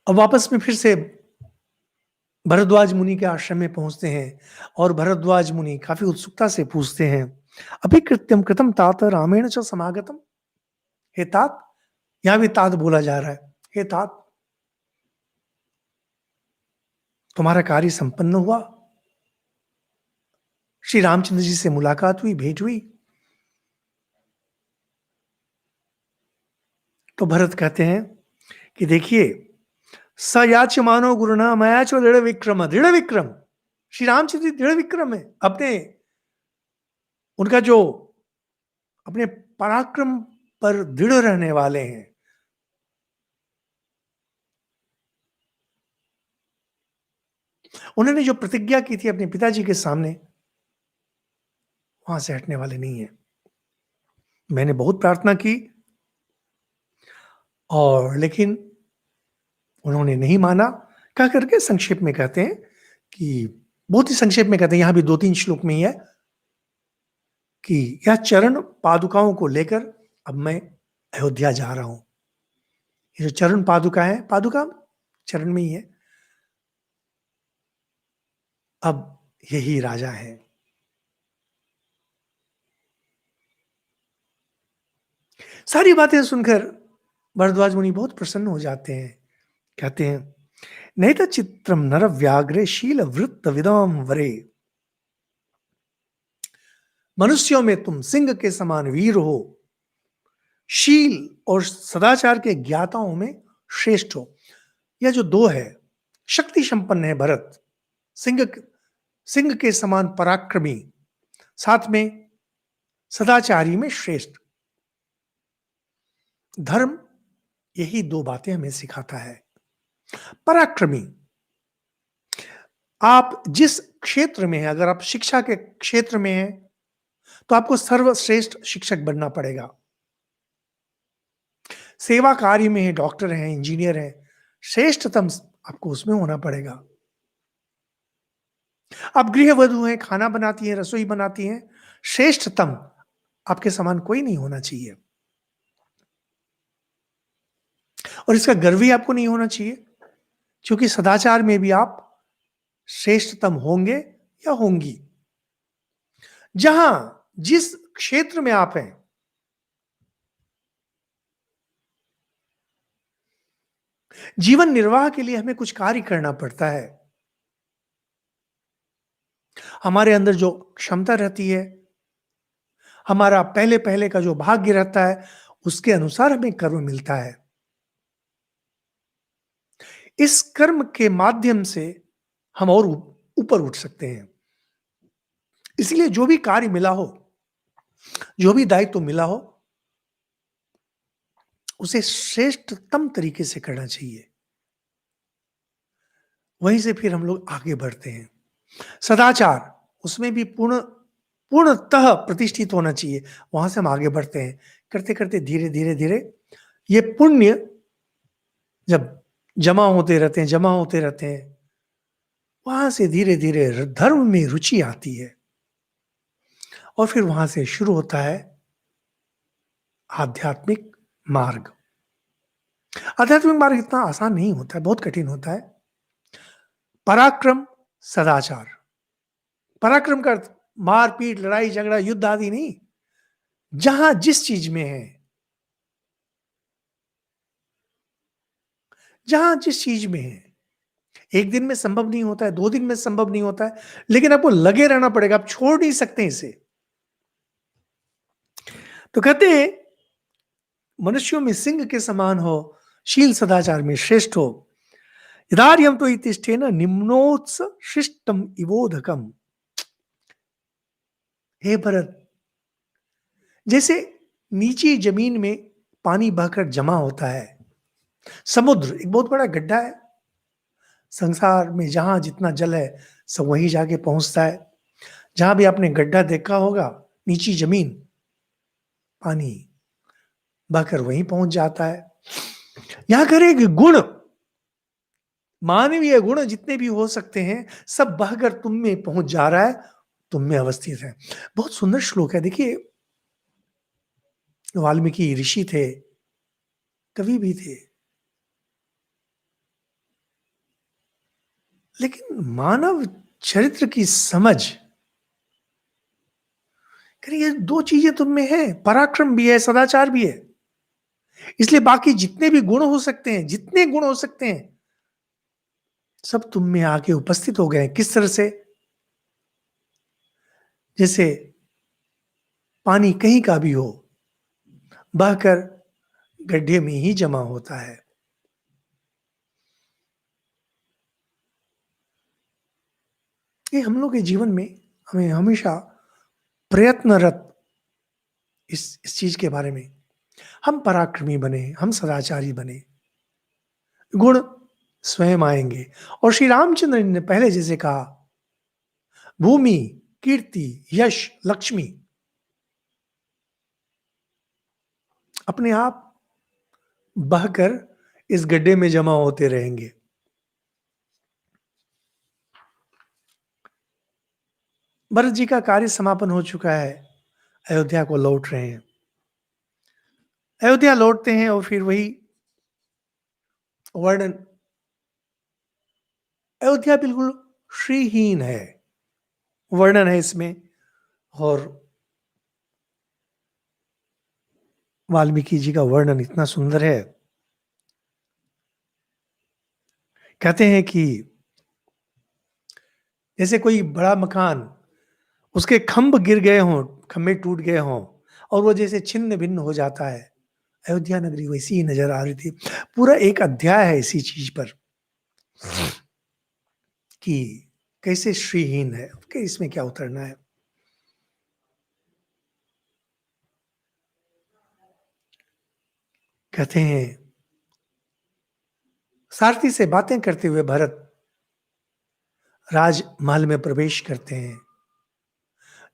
S1: अब वापस में फिर से भरद्वाज मुनि के आश्रम में पहुंचते हैं, और भरद्वाज मुनि काफी उत्सुकता से पूछते हैं, अभिकृत्यम कृतम तात रामेण च समागतम। हे तात, यहां भी तात बोला जा रहा है। हे तात, तुम्हारा कार्य संपन्न हुआ, श्री रामचंद्र जी से मुलाकात हुई, भेंट हुई। तो भरत कहते हैं कि देखिए, स याच मानो गुरुना मया चो दृढ़ विक्रम। दृढ़ विक्रम, श्री रामचंद्र जी दृढ़ विक्रम है, अपने उनका जो अपने पराक्रम पर दृढ़ रहने वाले हैं। उन्होंने जो प्रतिज्ञा की थी अपने पिताजी के सामने, वहां से हटने वाले नहीं है। मैंने बहुत प्रार्थना की और लेकिन उन्होंने नहीं माना। कह करके संक्षेप में कहते हैं कि बहुत ही संक्षेप में कहते हैं, यहां भी 2-3 श्लोक में ही है कि यह चरण पादुकाओं को लेकर अब मैं अयोध्या जा रहा हूं। ये जो चरण पादुका है, पादुका चरण में ही है, अब यही राजा है। सारी बातें सुनकर भरद्वाज मुनि बहुत प्रसन्न हो जाते हैं। कहते हैं, नहीं तो चित्रम नर व्याघ्रे शील वृत्त विदाम वरे, मनुष्यों में तुम सिंह के समान वीर हो, शील और सदाचार के ज्ञाताओं में श्रेष्ठ हो। यह जो दो है, शक्ति संपन्न है भरत, सिंह सिंह के समान पराक्रमी, साथ में सदाचारी में श्रेष्ठ। धर्म यही दो बातें हमें सिखाता है। पराक्रमी, आप जिस क्षेत्र में हैं, अगर आप शिक्षा के क्षेत्र में हैं तो आपको सर्वश्रेष्ठ शिक्षक बनना पड़ेगा। सेवा कार्य में है, डॉक्टर हैं, इंजीनियर हैं, श्रेष्ठतम आपको उसमें होना पड़ेगा। आप गृहवधू हैं, खाना बनाती हैं, रसोई बनाती हैं, श्रेष्ठतम आपके समान कोई नहीं होना चाहिए। और इसका गर्व भी आपको नहीं होना चाहिए, क्योंकि सदाचार में भी आप श्रेष्ठतम होंगे या होंगी। जहां जिस क्षेत्र में आप हैं, जीवन निर्वाह के लिए हमें कुछ कार्य करना पड़ता है। हमारे अंदर जो क्षमता रहती है, हमारा पहले पहले का जो भाग्य रहता है, उसके अनुसार हमें कर्म मिलता है। इस कर्म के माध्यम से हम और ऊपर उठ सकते हैं। इसलिए जो भी कार्य मिला हो, जो भी दायित्व मिला हो, उसे श्रेष्ठतम तरीके से करना चाहिए। वहीं से फिर हम लोग आगे बढ़ते हैं। सदाचार, उसमें भी पूर्णतः प्रतिष्ठित होना चाहिए। वहां से हम आगे बढ़ते हैं, करते करते धीरे धीरे धीरे ये पुण्य जब जमा होते रहते हैं, वहां से धीरे धीरे धर्म में रुचि आती है और फिर वहां से शुरू होता है आध्यात्मिक मार्ग। आध्यात्मिक मार्ग इतना आसान नहीं होता है, बहुत कठिन होता है। पराक्रम, सदाचार। पराक्रम का अर्थ मारपीट, लड़ाई झगड़ा, युद्ध आदि नहीं। जहां जिस चीज में है, जहां जिस चीज में है, एक दिन में संभव नहीं होता है, 2 दिन में संभव नहीं होता है, लेकिन आपको लगे रहना पड़ेगा, आप छोड़ नहीं सकते इसे। तो कहते हैं, मनुष्यों में सिंह के समान हो, शील सदाचार में श्रेष्ठ हो। यदार्यम तो इतिष्ठेन निम्नोत्स शिष्टम इवोधकम। हे भरत, जैसे नीची जमीन में पानी बहकर जमा होता है, समुद्र एक बहुत बड़ा गड्ढा है, संसार में जहां जितना जल है सब वहीं जाके पहुंचता है। जहां भी आपने गड्ढा देखा होगा, नीची जमीन, पानी बहकर वहीं पहुंच जाता है। यहां कर एक गुण, मानवीय गुण जितने भी हो सकते हैं, सब बहकर तुम में पहुंच जा रहा है, तुम में अवस्थित है। बहुत सुंदर श्लोक है। देखिए, वाल्मीकि ऋषि थे, कवि भी थे, लेकिन मानव चरित्र की समझ, ये 2 चीजें तुम में है, पराक्रम भी है, सदाचार भी है। इसलिए बाकी जितने भी गुण हो सकते हैं, जितने गुण हो सकते हैं, सब तुम में आके उपस्थित हो गए। किस तरह से? जैसे पानी कहीं का भी हो, बहकर गड्ढे में ही जमा होता है। ये हम लोग के जीवन में हमें हमेशा प्रयत्नरत इस चीज के बारे में, हम पराक्रमी बने, हम सदाचारी बने, गुण स्वयं आएंगे। और श्री रामचंद्र ने पहले जैसे कहा, भूमि, कीर्ति, यश, लक्ष्मी, अपने आप बहकर इस गड्ढे में जमा होते रहेंगे। भरत जी का कार्य समापन हो चुका है, अयोध्या को लौट रहे हैं। अयोध्या लौटते हैं और फिर वही वर्णन। अयोध्या बिल्कुल श्रीहीन है, वर्णन है इसमें। और वाल्मीकि जी का वर्णन इतना सुंदर है। कहते हैं कि जैसे कोई बड़ा मकान, उसके खंभ गिर गए हों, खंभे टूट गए हों और वो जैसे छिन्न भिन्न हो जाता है, अयोध्या नगरी वैसी ही नजर आ रही थी। पूरा एक अध्याय है इसी चीज पर कि कैसे श्रीहीन है, कि इसमें क्या उतरना है। कहते हैं सारथी से बातें करते हुए भरत राजमहल में प्रवेश करते हैं,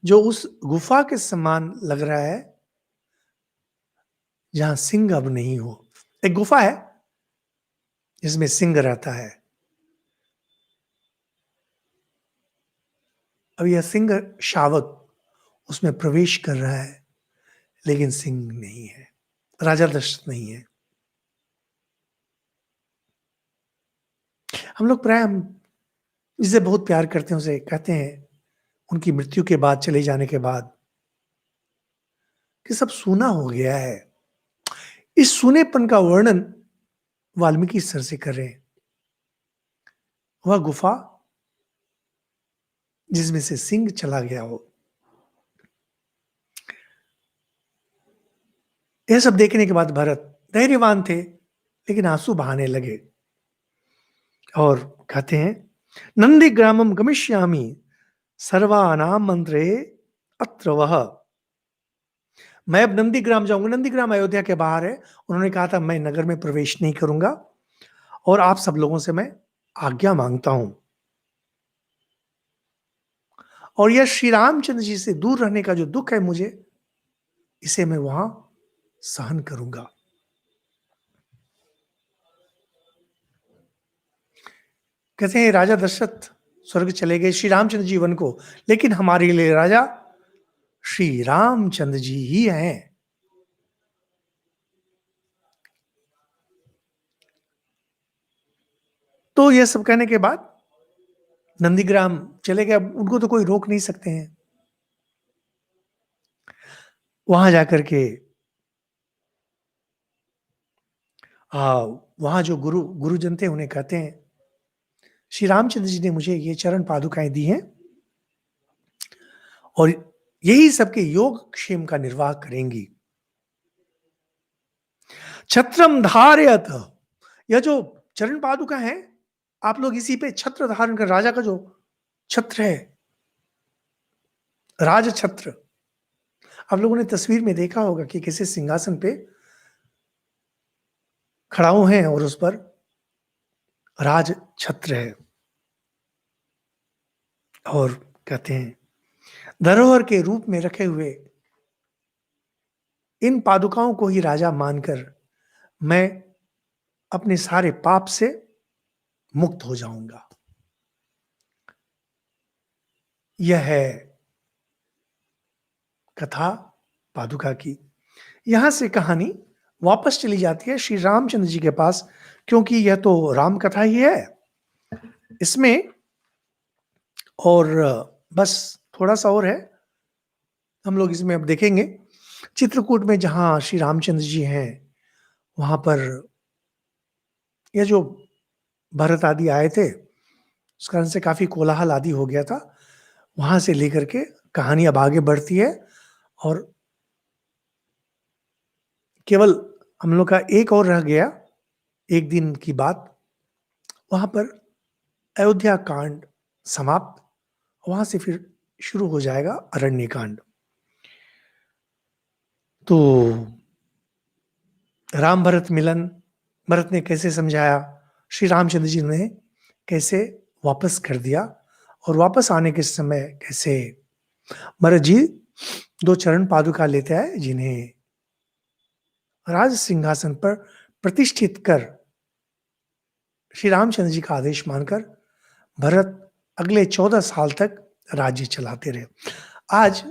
S1: जो उस गुफा के समान लग रहा है जहां सिंह अब नहीं हो। एक गुफा है जिसमें सिंह रहता है। अब यह सिंह शावक उसमें प्रवेश कर रहा है, लेकिन सिंह नहीं है, राजा दशरथ नहीं है। हम लोग प्राय हम जिसे बहुत प्यार करते हैं उसे कहते हैं उनकी मृत्यु के बाद, चले जाने के बाद, कि सब सूना हो गया है। इस सूनेपन का वर्णन वाल्मीकि सर से कर रहे हैं। वह गुफा जिसमें से सिंह चला गया हो। यह सब देखने के बाद भरत धैर्यवान थे, लेकिन आंसू बहाने लगे और कहते हैं नंदी ग्रामम गमिष्यामि सर्वानाम मंत्रे अत्र वह। मैं अब नंदीग्राम जाऊंगा। नंदीग्राम अयोध्या के बाहर है। उन्होंने कहा था मैं नगर में प्रवेश नहीं करूंगा और आप सब लोगों से मैं आज्ञा मांगता हूं, और यह श्री रामचंद्र जी से दूर रहने का जो दुख है मुझे, इसे मैं वहां सहन करूंगा। कहते हैं राजा दशरथ स्वर्ग चले गए, श्री रामचंद्र जी वन को, लेकिन हमारे लिए राजा श्री रामचंद्र जी ही हैं। तो यह सब कहने के बाद नंदीग्राम चले गए। अब उनको तो कोई रोक नहीं सकते हैं। वहां जाकर के वहां जो गुरुजन थे उन्हें कहते हैं श्री रामचंद्र जी ने मुझे ये चरण पादुकाएं दी हैं और यही सबके योग क्षेम का निर्वाह करेंगी। छत्रम धारयत, यह जो चरण पादुका है, आप लोग इसी पे छत्र धारण कर, राजा का जो छत्र है, राज छत्र, आप लोगों ने तस्वीर में देखा होगा कि किसी सिंहासन पे खड़ाऊ हैं और उस पर राज छत्र है। और कहते हैं धरोहर के रूप में रखे हुए इन पादुकाओं को ही राजा मानकर मैं अपने सारे पाप से मुक्त हो जाऊंगा। यह है कथा पादुका की। यहां से कहानी वापस चली जाती है श्री रामचंद्र जी के पास, क्योंकि यह तो राम कथा ही है इसमें। और बस थोड़ा सा और है, हम लोग इसमें अब देखेंगे। चित्रकूट में जहां श्री रामचंद्र जी हैं, वहां पर यह जो भरत आदि आए थे, उस कारण से काफी कोलाहल आदि हो गया था। वहां से लेकर के कहानी अब आगे बढ़ती है और केवल हम लोग का एक और रह गया, एक दिन की बात। वहां पर अयोध्या कांड समाप्त, वहां से फिर शुरू हो जाएगा अरण्य कांड। तो राम भरत मिलन, भरत ने कैसे समझाया, श्री रामचंद्र जी ने कैसे वापस कर दिया, और वापस आने के समय कैसे भरत जी दो चरण पादुका लेते आए, जिन्हें राज सिंहासन पर प्रतिष्ठित कर श्री रामचंद्र जी का आदेश मानकर भरत अगले 14 साल तक राज्य चलाते रहे। आज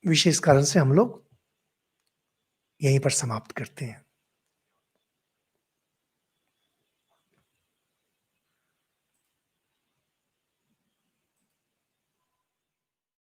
S1: विशेष कारण से हम लोग यहीं पर समाप्त करते हैं।